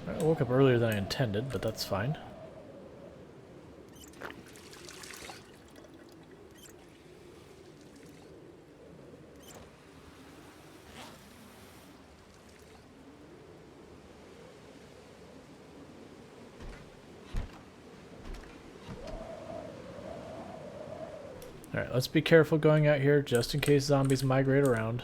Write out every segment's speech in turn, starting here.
I woke up earlier than I intended, but that's fine. Alright, let's be careful going out here just in case zombies migrate around.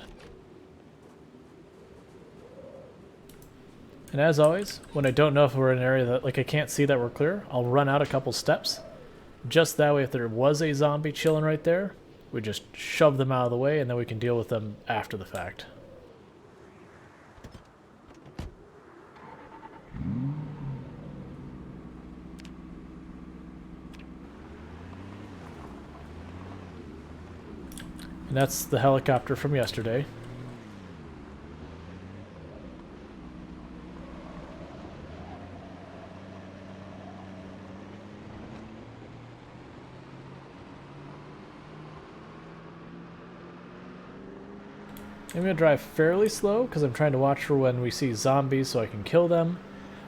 And as always, when I don't know if we're in an area that, like, I can't see that we're clear, I'll run out a couple steps. Just that way, if there was a zombie chilling right there, we just shove them out of the way and then we can deal with them after the fact. And that's the helicopter from yesterday. I'm going to drive fairly slow because I'm trying to watch for when we see zombies so I can kill them.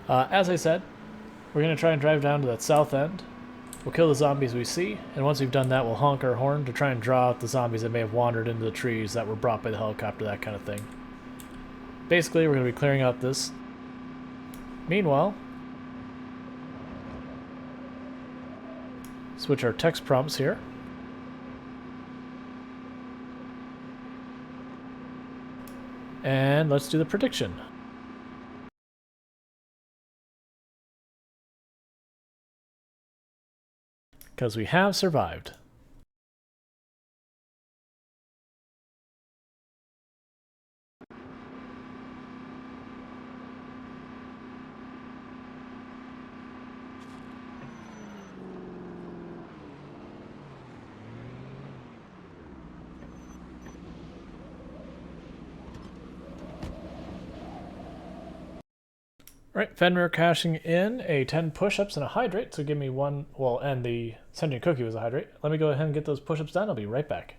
As I said, we're going to try and drive down to that south end. We'll kill the zombies we see, and once we've done that, we'll honk our horn to try and draw out the zombies that may have wandered into the trees that were brought by the helicopter, that kind of thing. Basically, we're going to be clearing out this. Meanwhile, switch our text prompts here. And let's do the prediction. Because we have survived. Alright, Fenrir cashing in a 10 push-ups and a hydrate, so give me one, well, and the sentient cookie was a hydrate. Let me go ahead and get those push-ups done, I'll be right back.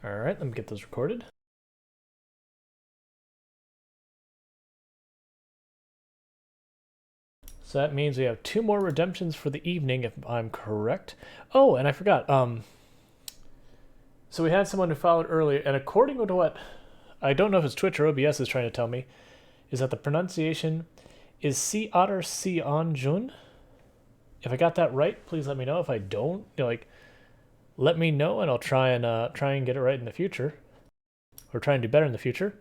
Alright, let me get those recorded. So that means we have 2 more redemptions for the evening, if I'm correct. Oh, and I forgot. So we had someone who followed earlier, and according to what, I don't know if it's Twitch or OBS is trying to tell me, is that the pronunciation is Si Otter Si On Jun. If I got that right, please let me know. If I don't, let me know, and I'll try and get it right in the future, or try and do better in the future.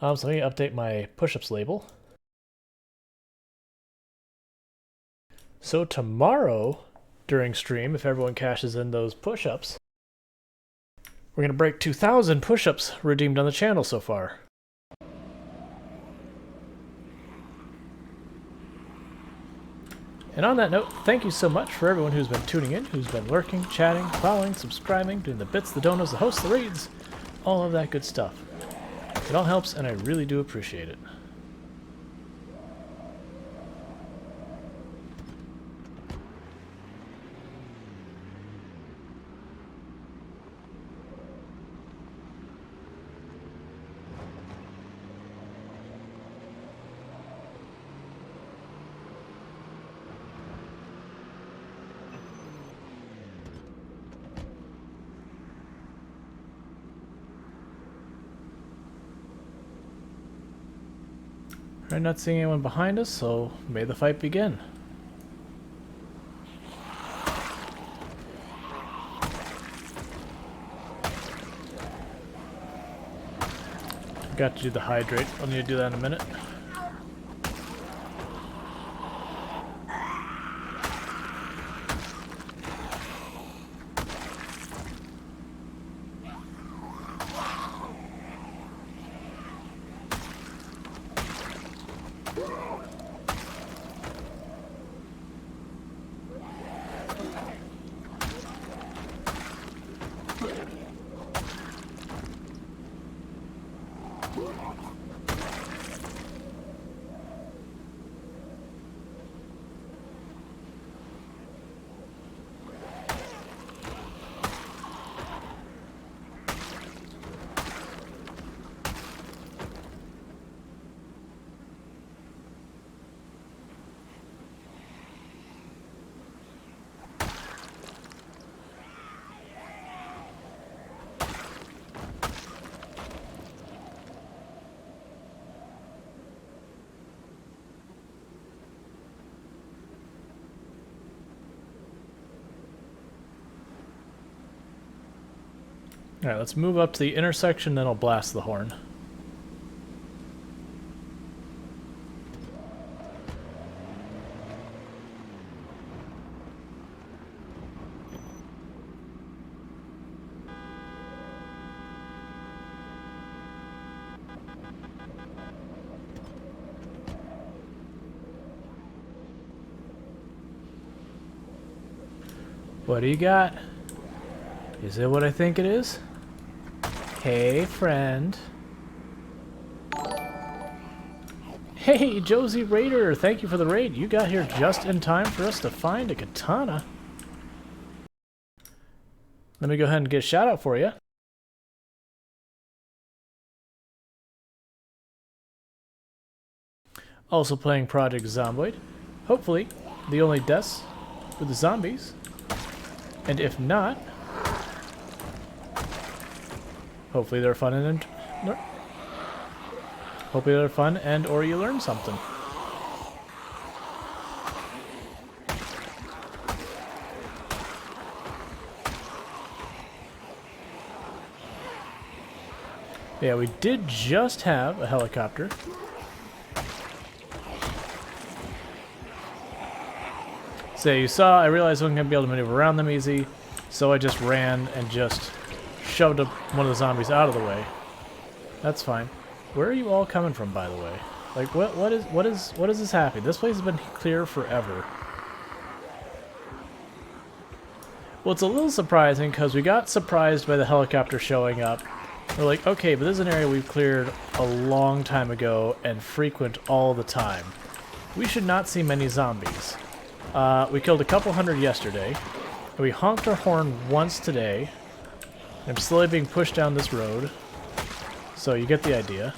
So let me update my push-ups label. So tomorrow, during stream, if everyone cashes in those push-ups, we're going to break 2,000 push-ups redeemed on the channel so far. And on that note, thank you so much for everyone who's been tuning in, who's been lurking, chatting, following, subscribing, doing the bits, the donos, the hosts, the raids, all of that good stuff. It all helps, and I really do appreciate it. I'm not seeing anyone behind us, so may the fight begin. Forgot to do the hydrate. I'll need to do that in a minute. Alright, let's move up to the intersection, then I'll blast the horn. What do you got? Is it what I think it is? Hey, friend. Hey, Josie Raider, thank you for the raid. You got here just in time for us to find a katana. Let me go ahead and get a shout out for you. Also playing Project Zomboid. Hopefully, the only deaths were the zombies. And if not, hopefully they're fun and hopefully they're fun and or you learn something. Yeah, we did just have a helicopter. So you saw, I realized I wasn't going to be able to maneuver around them easy, so I just ran and just shoved one of the zombies out of the way. That's fine. Where are you all coming from, by the way? Like, what is this happening? This place has been clear forever. Well, it's a little surprising because we got surprised by the helicopter showing up. We're like, okay, but this is an area we've cleared a long time ago and frequent all the time. We should not see many zombies. We killed a couple hundred yesterday. And we honked our horn once today. I'm slowly being pushed down this road. So you get the idea.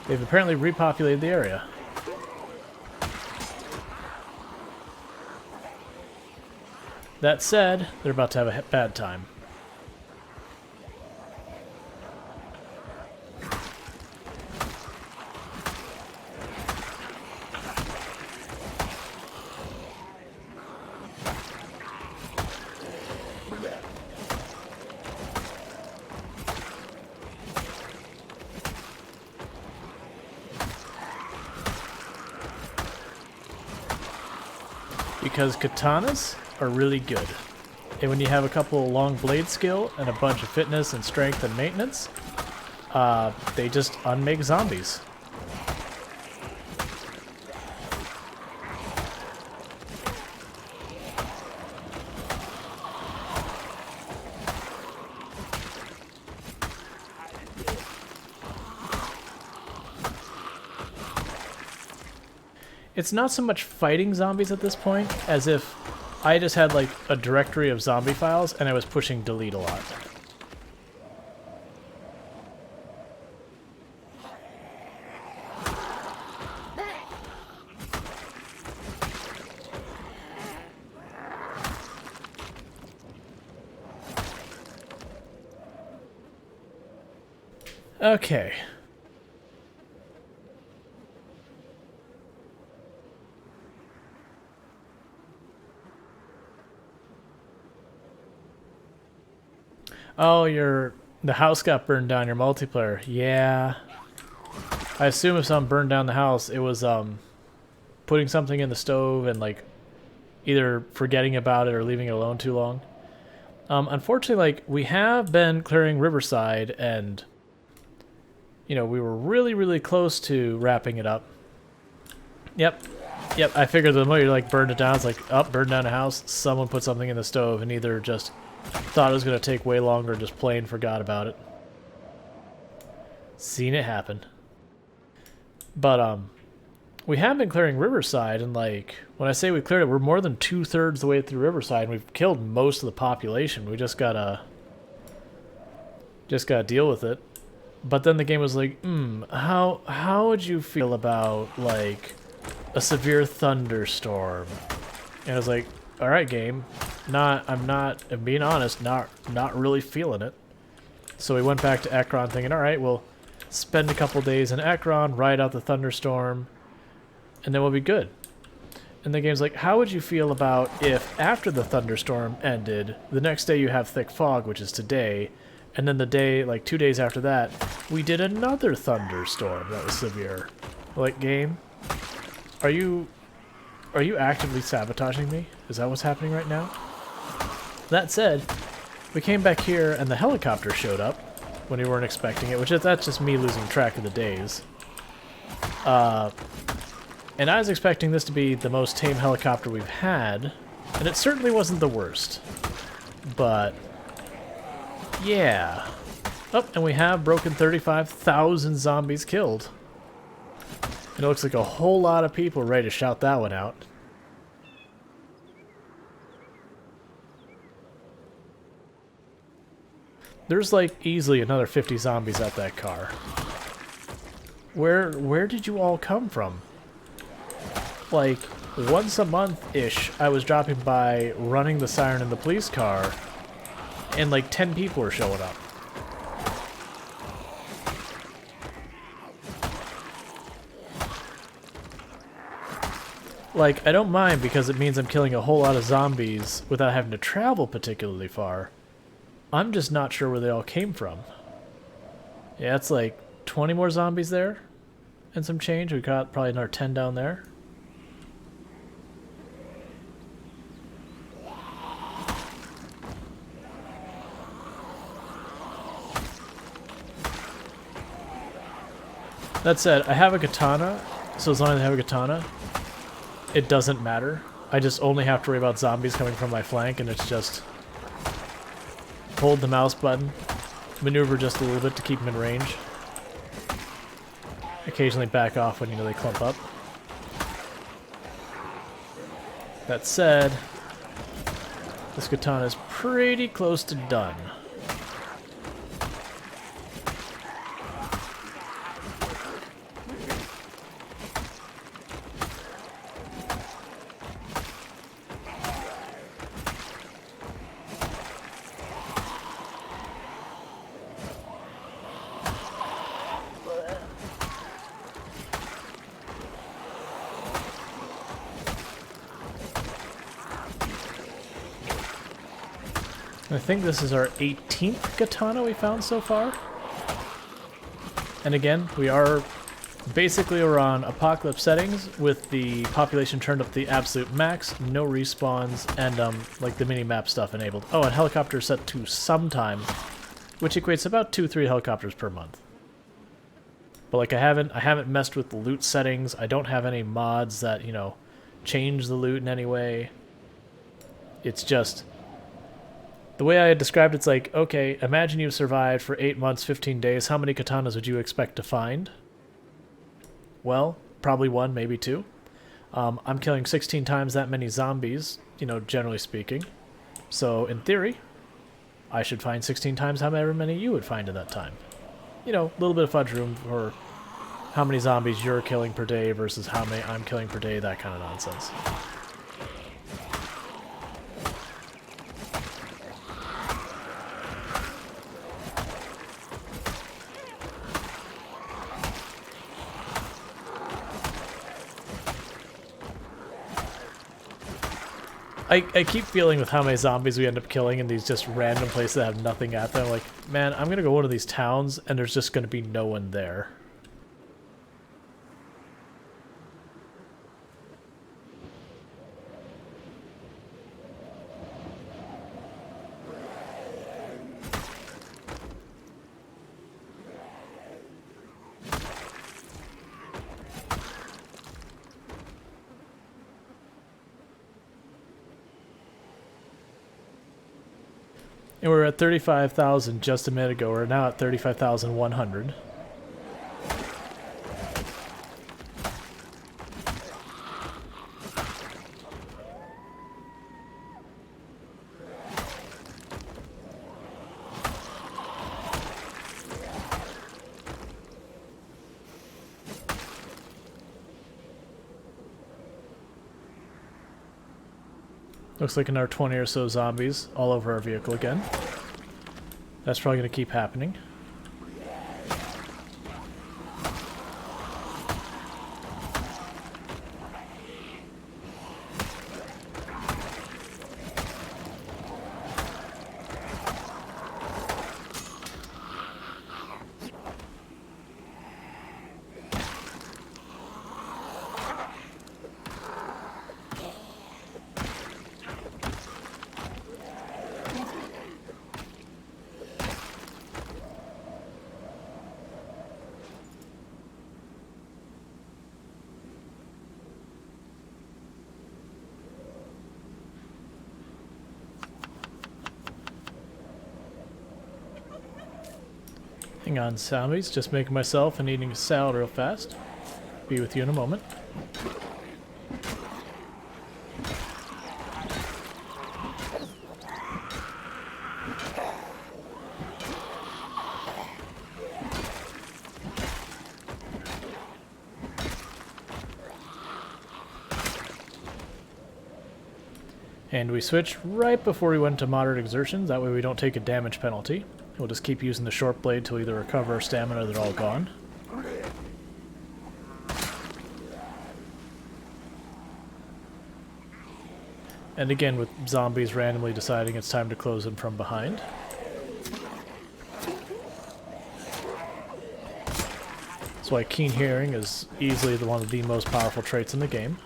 They've apparently repopulated the area. That said, they're about to have a bad time. Because katanas are really good. And when you have a couple of long blade skill and a bunch of fitness and strength and maintenance, they just unmake zombies. It's not so much fighting zombies at this point, as if I just had like a directory of zombie files and I was pushing delete a lot. Okay. Oh, you're The house got burned down, your multiplayer. Yeah. I assume if someone burned down the house, it was putting something in the stove and like either forgetting about it or leaving it alone too long. Unfortunately, like, we have been clearing Riverside and, you know, we were really, really close to wrapping it up. Yep. Yep, I figured the moment you like burned it down, it's like, burned down a house, someone put something in the stove and either just thought it was going to take way longer or just plain forgot about it. Seen it happen. But, we have been clearing Riverside, and like, when I say we cleared it, we're more than 2/3 the way through Riverside, and we've killed most of the population. We just gotta deal with it. But then the game was like, how would you feel about like a severe thunderstorm? And I was like, all right, game, I'm being honest, not really feeling it. So we went back to Ekron thinking, all right, we'll spend a couple days in Ekron, ride out the thunderstorm, and then we'll be good. And the game's like, how would you feel about if after the thunderstorm ended, the next day you have thick fog, which is today, and then the day, like 2 days after that, we did another thunderstorm that was severe. Like, game, are you actively sabotaging me? Is that what's happening right now? That said, we came back here and the helicopter showed up when we weren't expecting it, that's just me losing track of the days. And I was expecting this to be the most tame helicopter we've had, and it certainly wasn't the worst. But, yeah. Oh, and we have broken 35,000 zombies killed. And it looks like a whole lot of people ready to shout that one out. There's like easily another 50 zombies at that car. Where did you all come from? Like, once a month-ish, I was dropping by, running the siren in the police car, and like 10 people were showing up. Like, I don't mind because it means I'm killing a whole lot of zombies without having to travel particularly far. I'm just not sure where they all came from. Yeah, it's like 20 more zombies there, and some change. We got probably another 10 down there. That said, I have a katana, so as long as I have a katana, it doesn't matter. I just only have to worry about zombies coming from my flank, and it's just hold the mouse button, maneuver just a little bit to keep them in range. Occasionally back off when you know they clump up. That said, this katana is pretty close to done. I think this is our 18th katana we found so far. And again, we are basically on apocalypse settings with the population turned up to the absolute max, no respawns, and like the mini-map stuff enabled. Oh, and helicopter set to sometimes, which equates to about 2-3 helicopters per month. But like I haven't messed with the loot settings. I don't have any mods that, you know, change the loot in any way. It's just the way I had described it's like, okay, imagine you've survived for 8 months, 15 days. How many katanas would you expect to find? Well, probably 1, maybe 2. I'm killing 16 times that many zombies, you know, generally speaking. So, in theory, I should find 16 times however many you would find in that time. You know, a little bit of fudge room for how many zombies you're killing per day versus how many I'm killing per day, that kind of nonsense. I keep feeling with how many zombies we end up killing in these just random places that have nothing at them. Like, man, I'm gonna go to one of these towns and there's just gonna be no one there. And we were at 35,000 just a minute ago. We're now at 35,100. Looks like another 20 or so zombies all over our vehicle again. That's probably going to keep happening. Hang on, zombies. Just making myself and eating a salad real fast. Be with you in a moment. And we switch right before we went to moderate exertions. That way we don't take a damage penalty. We'll just keep using the short blade till either recover our stamina or they're all gone. And again, with zombies randomly deciding it's time to close them from behind. That's why keen hearing is easily one of the most powerful traits in the game.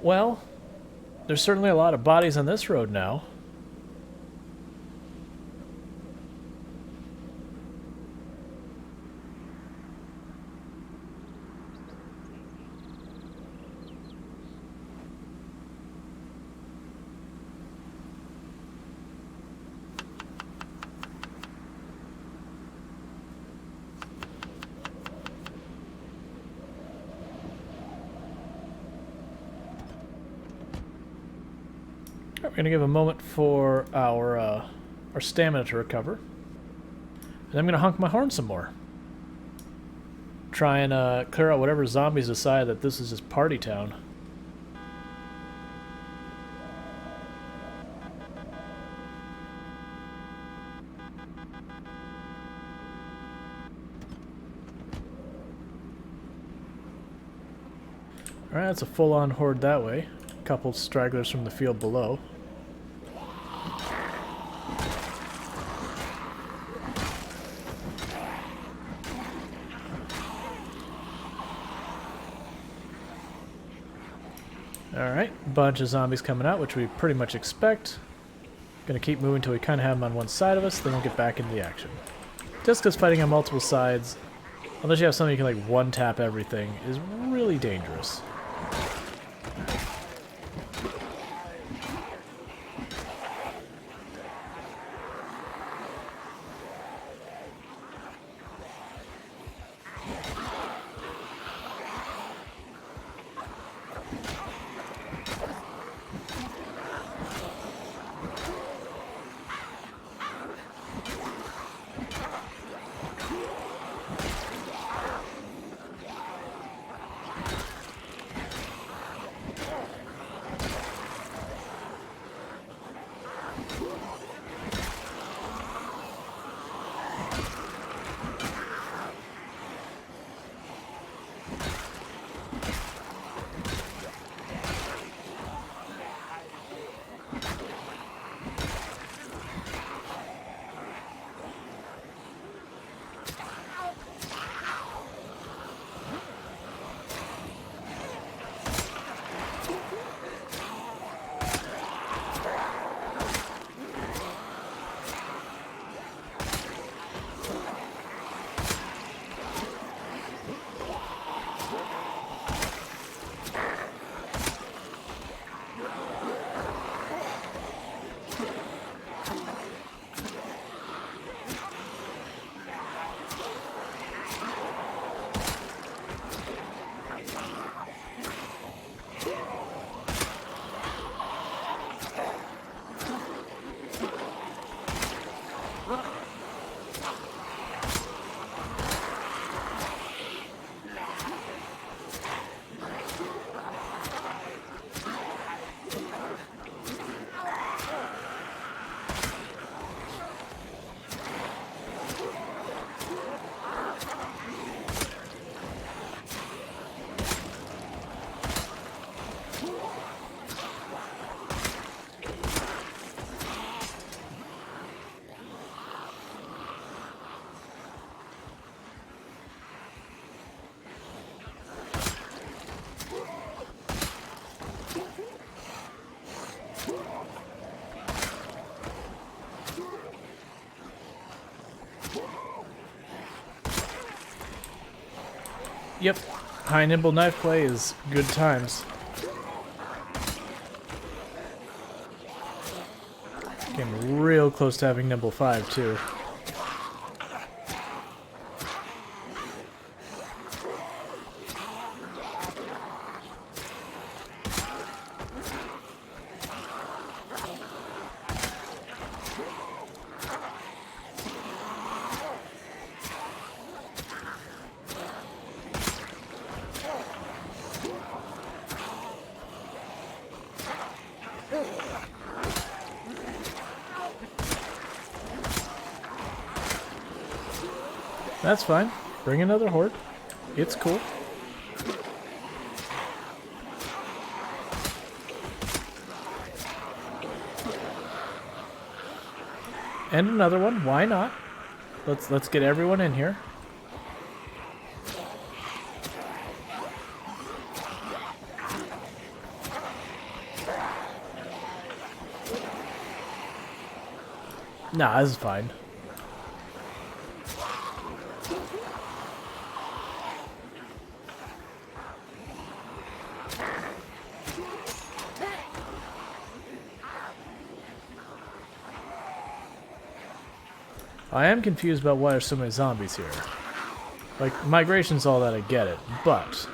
Well, there's certainly a lot of bodies on this road now. We're going to give a moment for our stamina to recover. And I'm going to honk my horn some more. Try and clear out whatever zombies decide that this is just party town. Alright, that's a full-on horde that way. A couple stragglers from the field below. Alright, bunch of zombies coming out, which we pretty much expect. Gonna keep moving until we kind of have them on one side of us, then we'll get back into the action. Just because fighting on multiple sides, unless you have something you can like one-tap everything, is really dangerous. Yep, high nimble knife play is good times. Getting real close to having nimble 5 too. That's fine. Bring another horde. It's cool. And another one. Why not? Let's get everyone in here. Nah, this is fine. I am confused about why there's so many zombies here. Like, migration's all that, I get it, but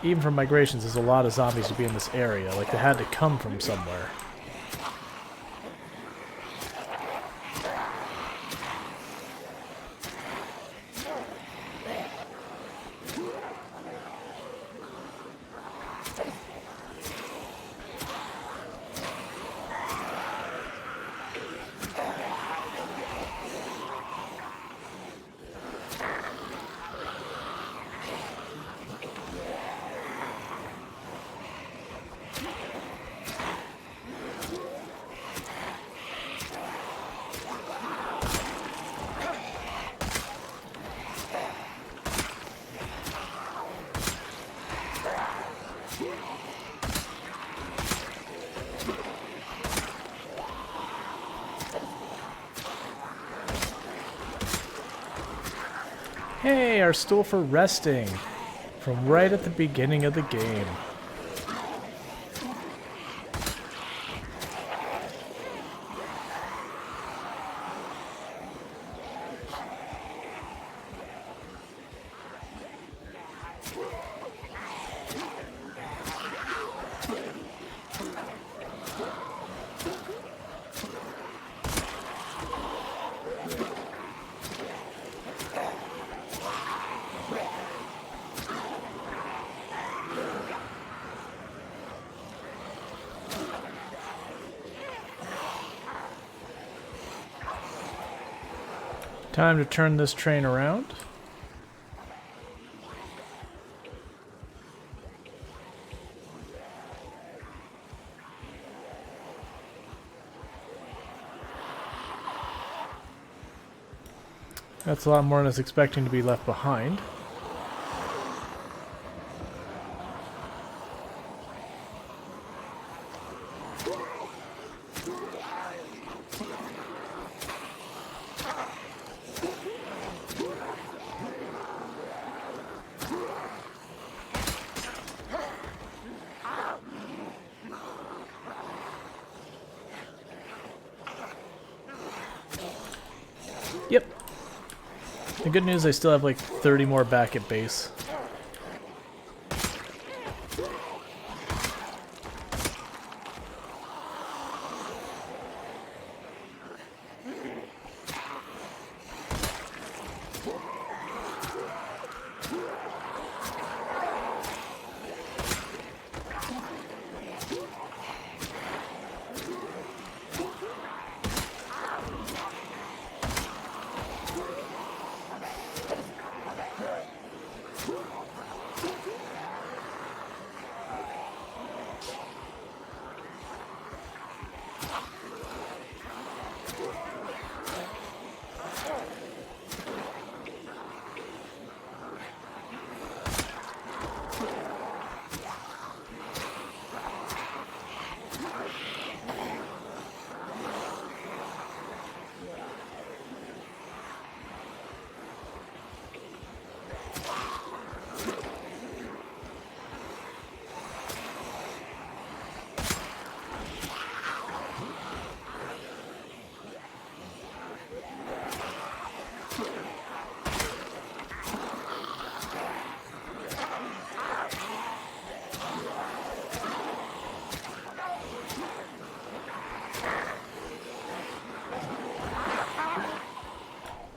even from migrations, there's a lot of zombies to be in this area. Like, they had to come from somewhere. Hey, our stool for resting. From right at the beginning of the game. Time to turn this train around. That's a lot more than I was expecting to be left behind. Yep. The good news, I still have like 30 more back at base.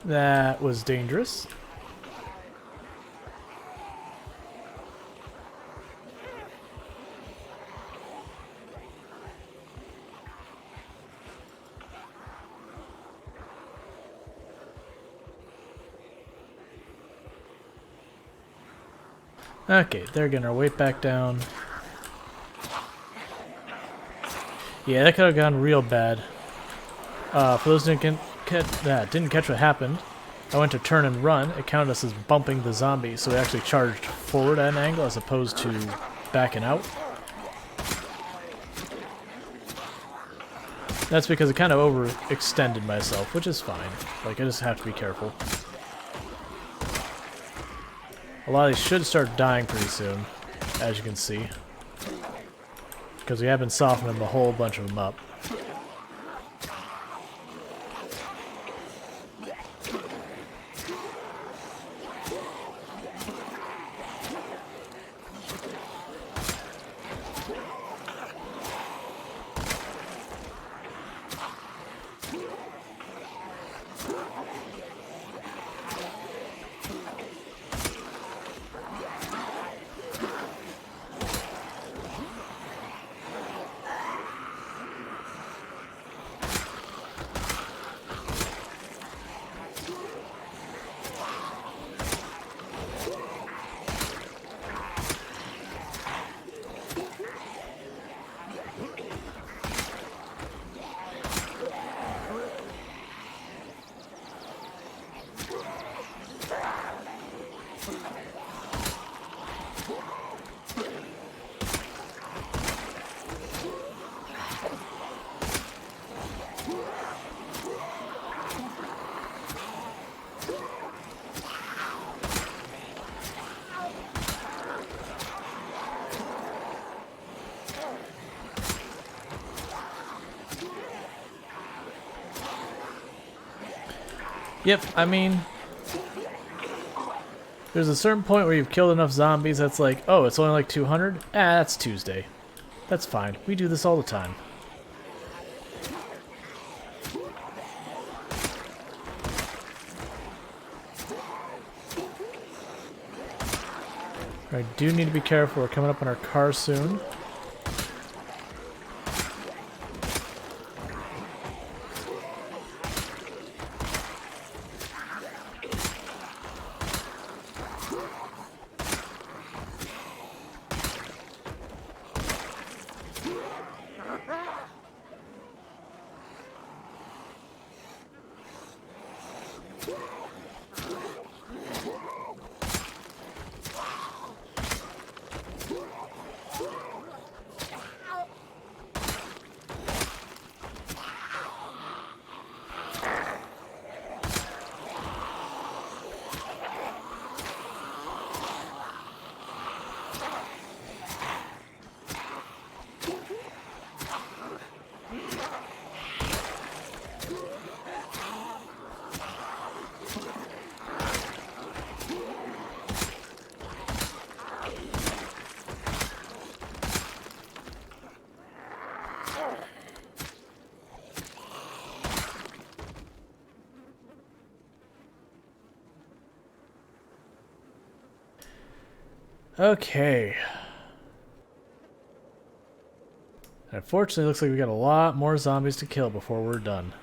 That was dangerous. Okay, they're getting our weight back down. Yeah, that could have gone real bad. For those who didn't catch what happened, I went to turn and run. It counted us as bumping the zombie, so we actually charged forward at an angle as opposed to backing out. That's because it kind of overextended myself, which is fine. Like, I just have to be careful. A lot of these should start dying pretty soon, as you can see. Because we have been softening a whole bunch of them up. Yep, I mean, there's a certain point where you've killed enough zombies that's like, oh, it's only like 200? That's Tuesday. That's fine. We do this all the time. I do need to be careful. We're coming up on our car soon. Okay. Unfortunately, it looks like we got a lot more zombies to kill before we're done.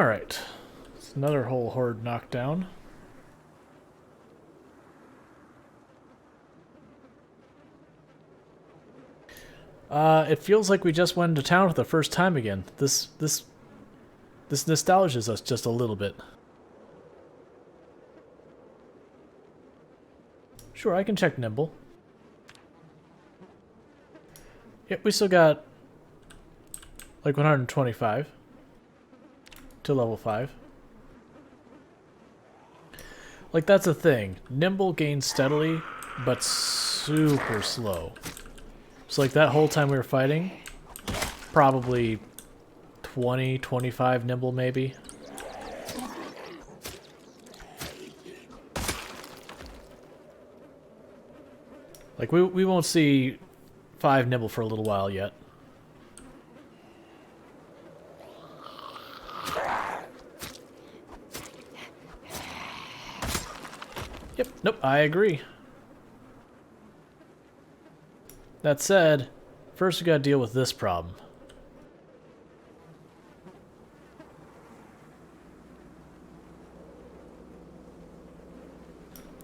Alright. It's another whole horde knocked down. It feels like we just went into town for the first time again. This nostalgias us just a little bit. Sure, I can check Nimble. Yep, we still got like 125 to level 5. Like, that's the thing. Nimble gains steadily, but super slow. So like that whole time we were fighting, probably 20, 25 Nimble maybe. Like we won't see 5 Nimble for a little while yet. Yep, nope, I agree. That said, first we gotta deal with this problem.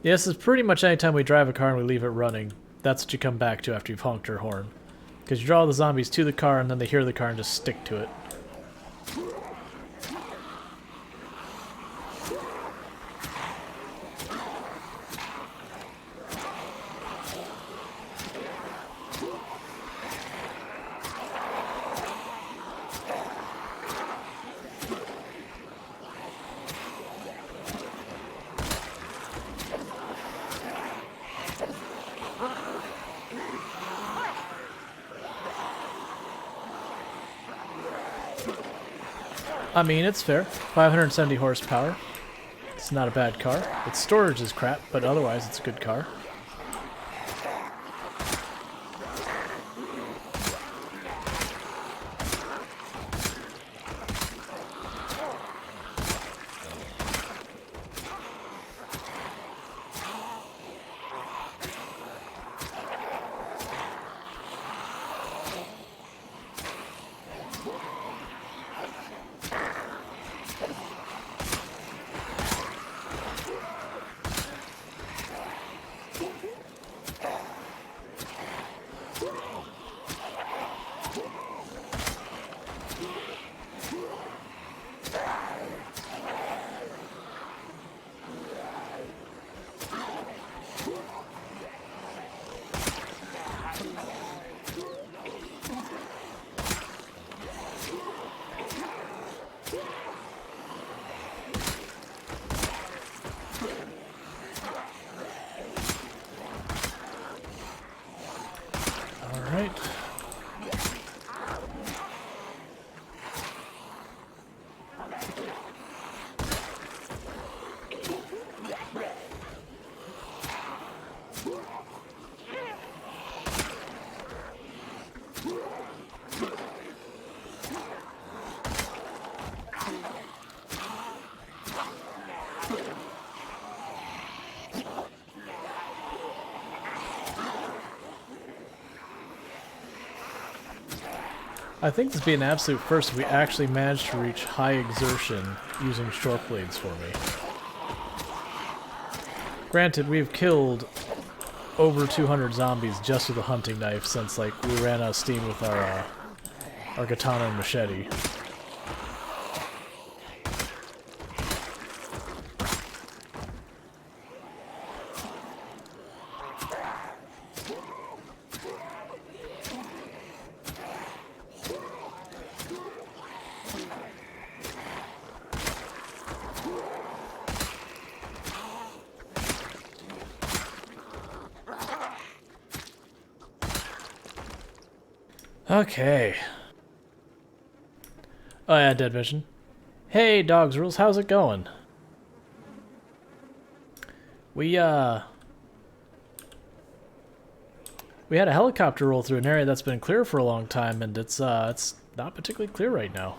Yes, it's pretty much any time we drive a car and we leave it running, that's what you come back to after you've honked your horn. Because you draw the zombies to the car and then they hear the car and just stick to it. I mean, it's fair. 570 horsepower. It's not a bad car. Its storage is crap, but otherwise it's a good car. Alright. I think this would be an absolute first if we actually managed to reach high exertion using short blades for me. Granted, we've killed over 200 zombies just with a hunting knife since like we ran out of steam with our katana and machete. Okay. Oh yeah, Dead Vision. Hey, Dogs Rules, how's it going? We had a helicopter roll through an area that's been clear for a long time, and it's not particularly clear right now.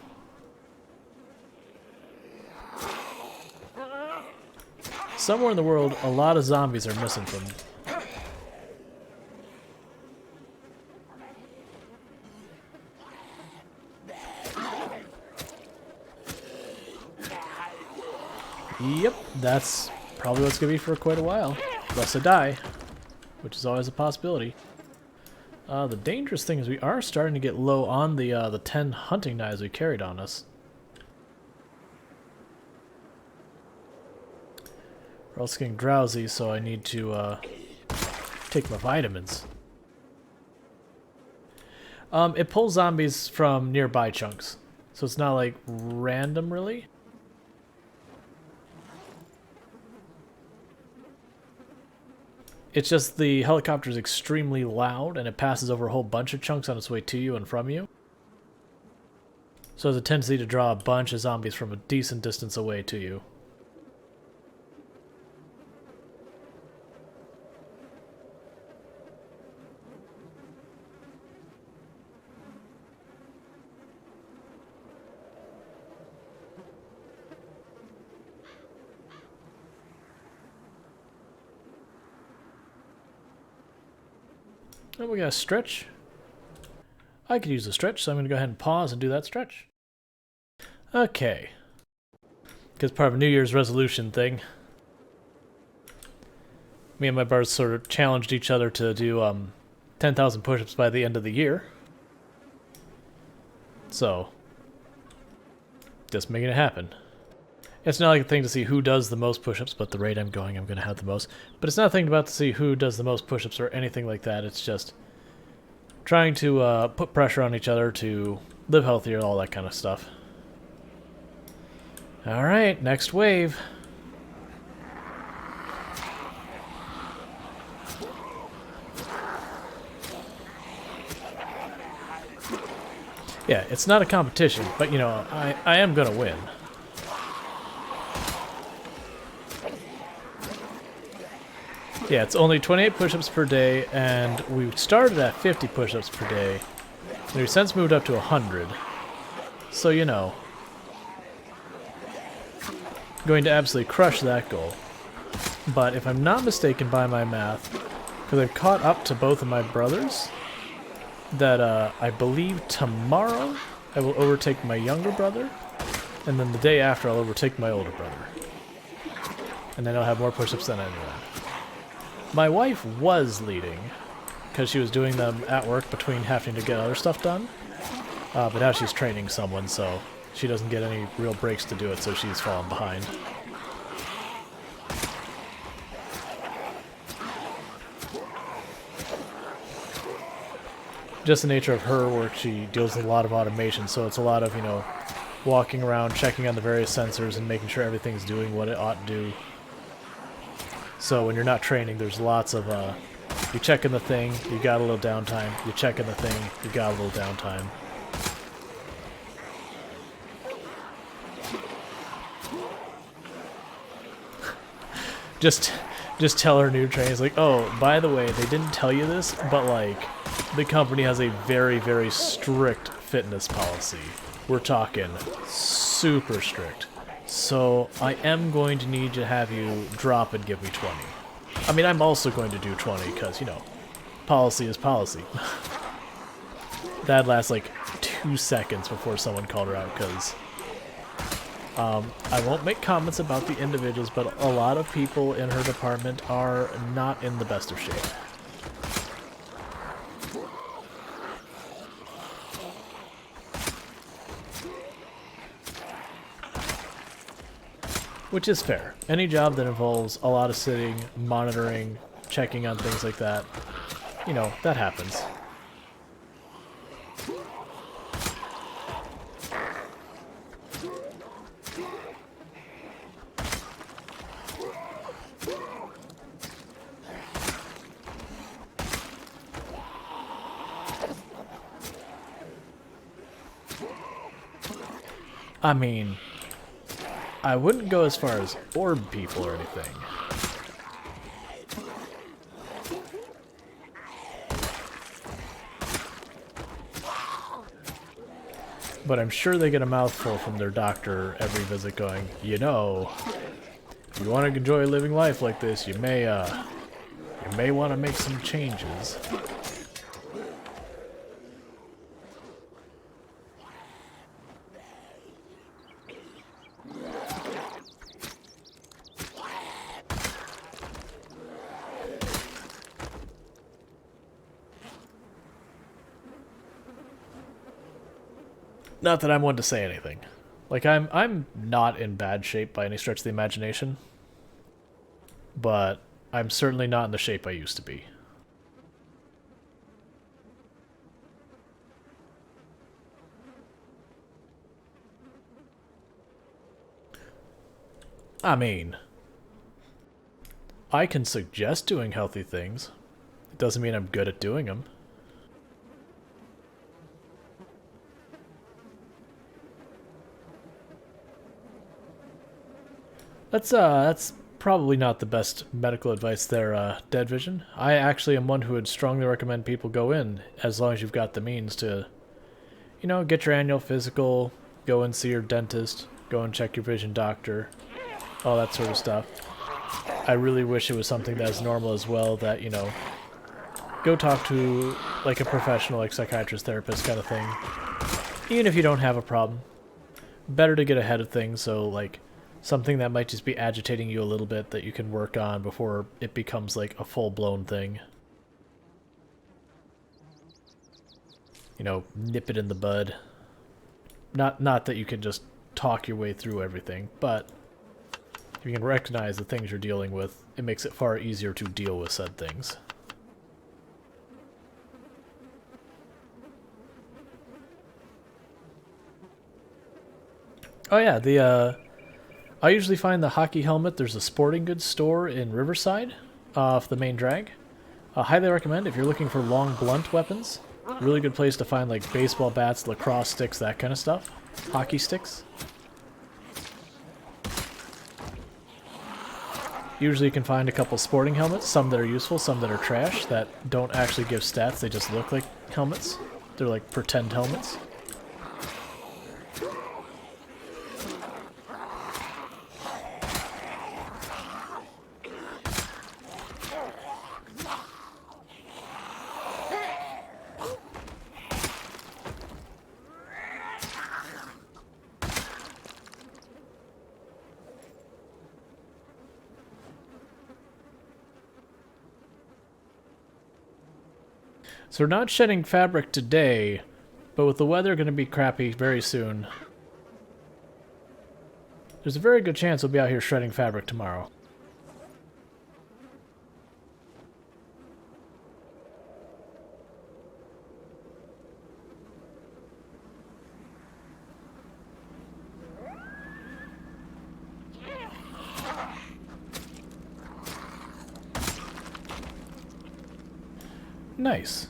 Somewhere in the world, a lot of zombies are missing from. Yep, that's probably what's going to be for quite a while. Unless I die, which is always a possibility. The dangerous thing is we are starting to get low on the 10 hunting knives we carried on us. We're also getting drowsy, so I need to take my vitamins. It pulls zombies from nearby chunks, so it's not like random really. It's just the helicopter is extremely loud and it passes over a whole bunch of chunks on its way to you and from you. So there's a tendency to draw a bunch of zombies from a decent distance away to you. Oh, we got a stretch. I could use a stretch, so I'm going to go ahead and pause and do that stretch. Okay. Because part of a New Year's resolution thing. Me and my brothers sort of challenged each other to do 10,000 push-ups by the end of the year. So, just making it happen. It's not like a thing to see who does the most push-ups, but the rate I'm going to have the most. But it's not a thing about to see who does the most push-ups or anything like that. It's just trying to put pressure on each other to live healthier, all that kind of stuff. Alright, next wave. Yeah, it's not a competition, but you know, I am gonna win. Yeah, it's only 28 push-ups per day, and we started at 50 push-ups per day, and we've since moved up to 100. So, you know, going to absolutely crush that goal. But if I'm not mistaken by my math, because I've caught up to both of my brothers, that I believe tomorrow I will overtake my younger brother, and then the day after I'll overtake my older brother. And then I'll have more push-ups than anyone. My wife was leading, because she was doing them at work between having to get other stuff done. But now she's training someone, so she doesn't get any real breaks to do it, so she's fallen behind. Just the nature of her work, she deals with a lot of automation, so it's a lot of, you know, walking around, checking on the various sensors, and making sure everything's doing what it ought to do. So when you're not training, there's lots of, you check in the thing, you got a little downtime, you check in the thing, you got a little downtime. Just tell her new trainees, like, oh, by the way, they didn't tell you this, but, like, the company has a very, very strict fitness policy. We're talking super strict. So I am going to need to have you drop and give me 20. I mean, I'm also going to do 20 because, you know, policy is policy. That lasts like 2 seconds before someone called her out because I won't make comments about the individuals, but a lot of people in her department are not in the best of shape. Which is fair. Any job that involves a lot of sitting, monitoring, checking on things like that, you know, that happens. I mean, I wouldn't go as far as orb people or anything. But I'm sure they get a mouthful from their doctor every visit going, you know, if you want to enjoy living life like this, you may want to make some changes. Not that I'm one to say anything. Like, I'm not in bad shape by any stretch of the imagination, but I'm certainly not in the shape I used to be. I mean, I can suggest doing healthy things. It doesn't mean I'm good at doing them. That's probably not the best medical advice there, Dead Vision. I actually am one who would strongly recommend people go in, as long as you've got the means to, you know, get your annual physical, go and see your dentist, go and check your vision doctor, all that sort of stuff. I really wish it was something that's normal as well, that, you know, go talk to, like, a professional, like psychiatrist, therapist kind of thing. Even if you don't have a problem. Better to get ahead of things, so, like, something that might just be agitating you a little bit that you can work on before it becomes, like, a full-blown thing. You know, nip it in the bud. Not that you can just talk your way through everything, but if you can recognize the things you're dealing with, it makes it far easier to deal with said things. Oh yeah, I usually find the hockey helmet. There's a sporting goods store in Riverside, off the main drag. Highly recommend if you're looking for long, blunt weapons. Really good place to find like baseball bats, lacrosse sticks, that kind of stuff. Hockey sticks. Usually you can find a couple sporting helmets, some that are useful, some that are trash, that don't actually give stats, they just look like helmets. They're like pretend helmets. So we're not shedding fabric today, but with the weather going to be crappy very soon, there's a very good chance we'll be out here shredding fabric tomorrow. Nice.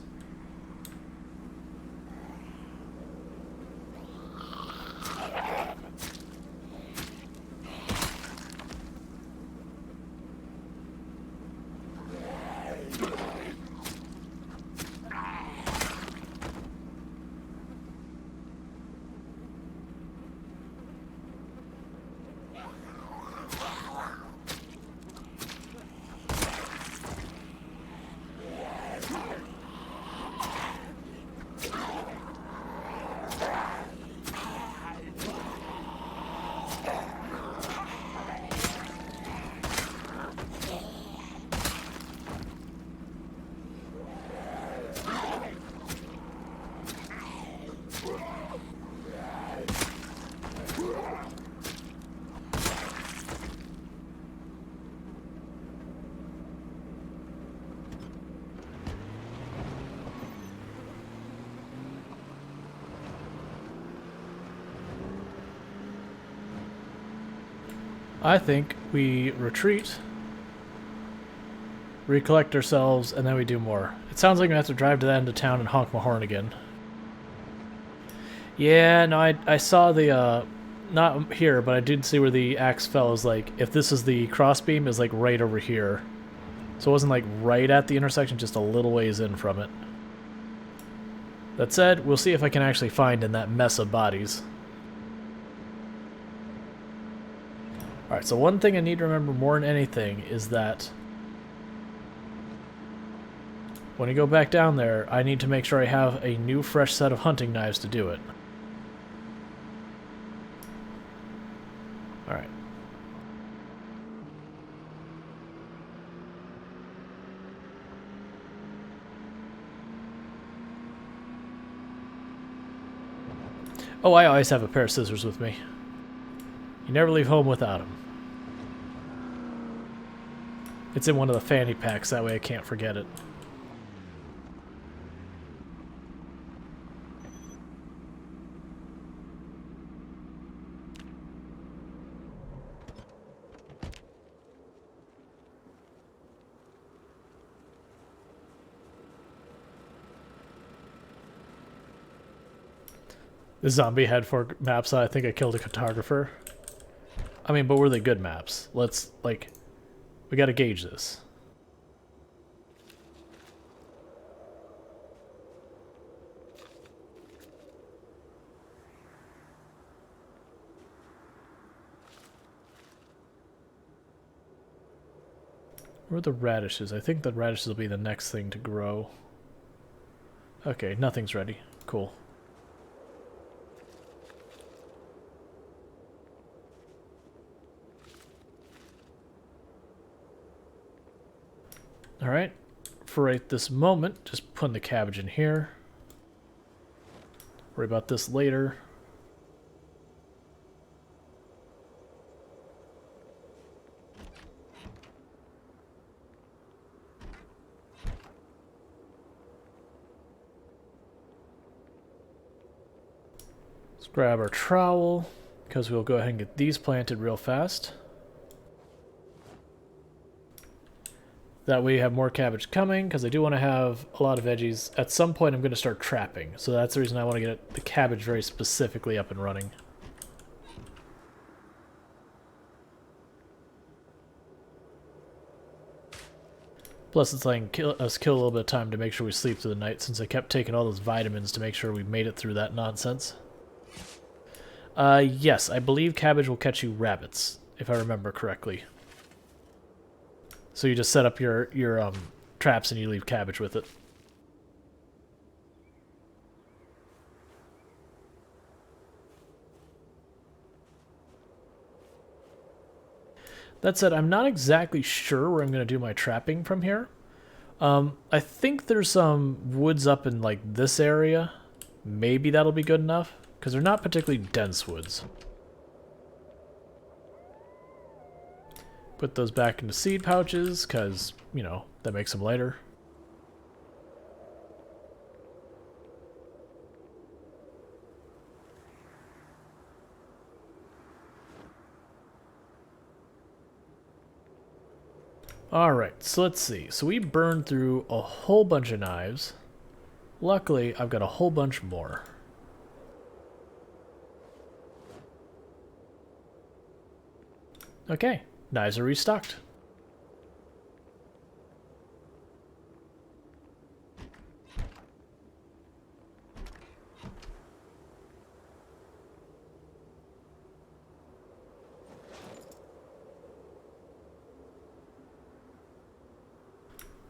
I think we retreat, recollect ourselves, and then we do more. It sounds like we have to drive to the end of town and honk my horn again. Yeah, no, I saw the, not here, but I did see where the axe fell. Is like, if this is the crossbeam, is like right over here. So it wasn't like right at the intersection, just a little ways in from it. That said, we'll see if I can actually find in that mess of bodies. Alright, so one thing I need to remember more than anything is that when I go back down there, I need to make sure I have a new fresh set of hunting knives to do it. Alright. Oh, I always have a pair of scissors with me. You never leave home without them. It's in one of the fanny packs, that way I can't forget it. The zombie had 4 maps, I think I killed a cartographer. I mean, but were they good maps? Let's, like, we gotta gauge this. Where are the radishes? I think the radishes will be the next thing to grow. Okay, nothing's ready. Cool. Alright, for right this moment, just putting the cabbage in here. Worry about this later. Let's grab our trowel, because we'll go ahead and get these planted real fast. That way you have more cabbage coming, because I do want to have a lot of veggies. At some point I'm going to start trapping, so that's the reason I want to get the cabbage very specifically up and running. Plus it's like us kill a little bit of time to make sure we sleep through the night, since I kept taking all those vitamins to make sure we made it through that nonsense. Yes, I believe cabbage will catch you rabbits, if I remember correctly. So you just set up your traps and you leave cabbage with it. That said, I'm not exactly sure where I'm going to do my trapping from here. I think there's some woods up in like this area. Maybe that'll be good enough, because they're not particularly dense woods. Put those back into seed pouches, because, you know, that makes them lighter. Alright, so let's see. So we burned through a whole bunch of knives. Luckily, I've got a whole bunch more. Okay. Knives are restocked.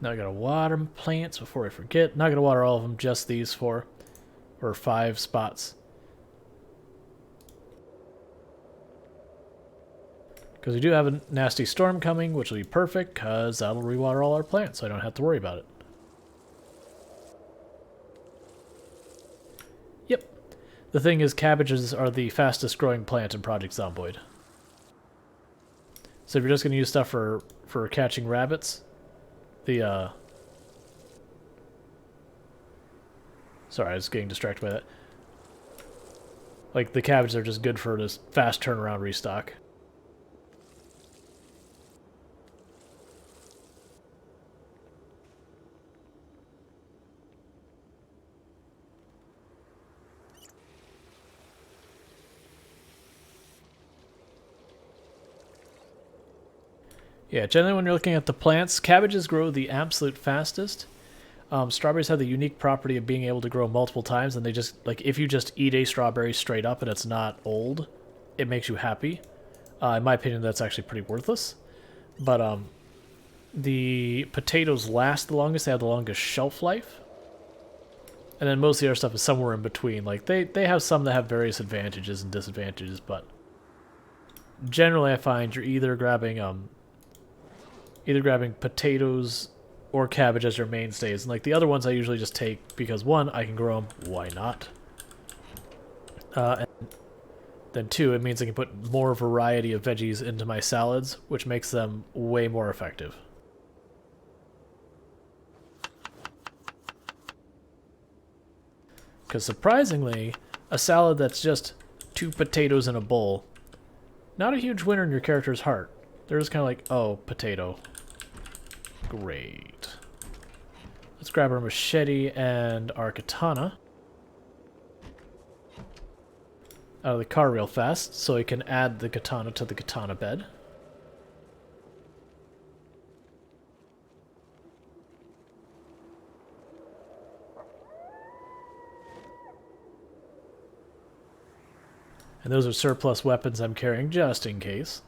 Now I gotta water plants before I forget. Not gonna water all of them, just these 4 or 5 spots. Because we do have a nasty storm coming, which will be perfect, because that'll rewater all our plants, so I don't have to worry about it. Yep. The thing is, cabbages are the fastest growing plant in Project Zomboid. So if you're just going to use stuff for catching rabbits, sorry, I was getting distracted by that. Like, the cabbages are just good for this fast turnaround restock. Yeah, generally when you're looking at the plants, cabbages grow the absolute fastest. Strawberries have the unique property of being able to grow multiple times, and they just, like, if you just eat a strawberry straight up and it's not old, it makes you happy. In my opinion, that's actually pretty worthless. But the potatoes last the longest, they have the longest shelf life. And then most of the other stuff is somewhere in between. Like, they have some that have various advantages and disadvantages, but generally I find you're either grabbing potatoes or cabbage as your mainstays. And like the other ones I usually just take because, one, I can grow them, why not? And then 2, it means I can put more variety of veggies into my salads, which makes them way more effective. Because surprisingly, a salad that's just 2 potatoes in a bowl, not a huge winner in your character's heart. They're just kind of like, oh, potato. Great. Let's grab our machete and our katana out of the car real fast so we can add the katana to the katana bed. And those are surplus weapons I'm carrying just in case.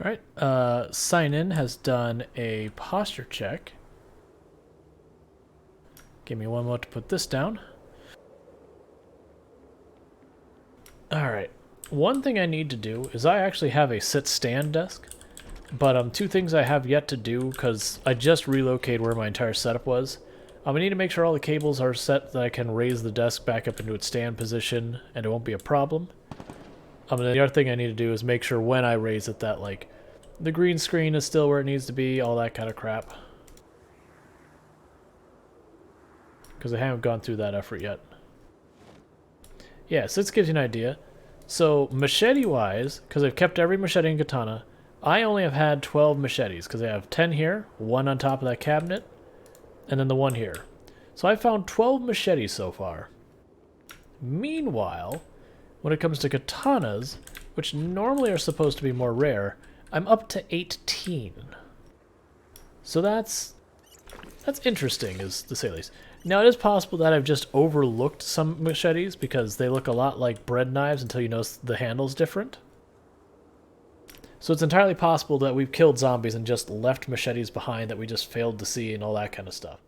Alright, Sign In has done a posture check. Give me one moment to put this down. Alright, one thing I need to do is I actually have a sit-stand desk, but 2 things I have yet to do because I just relocated where my entire setup was. I need to make sure all the cables are set that I can raise the desk back up into its stand position and it won't be a problem. The other thing I need to do is make sure when I raise it that, like, the green screen is still where it needs to be, all that kind of crap. Because I haven't gone through that effort yet. Yeah, so this gives you an idea. So, machete-wise, because I've kept every machete and katana, I only have had 12 machetes, because I have 10 here, 1 on top of that cabinet, and then the 1 here. So I found 12 machetes so far. Meanwhile, when it comes to katanas, which normally are supposed to be more rare, I'm up to 18. So that's interesting, is to say the least. Now, it is possible that I've just overlooked some machetes because they look a lot like bread knives until you notice the handle's different. So it's entirely possible that we've killed zombies and just left machetes behind that we just failed to see and all that kind of stuff.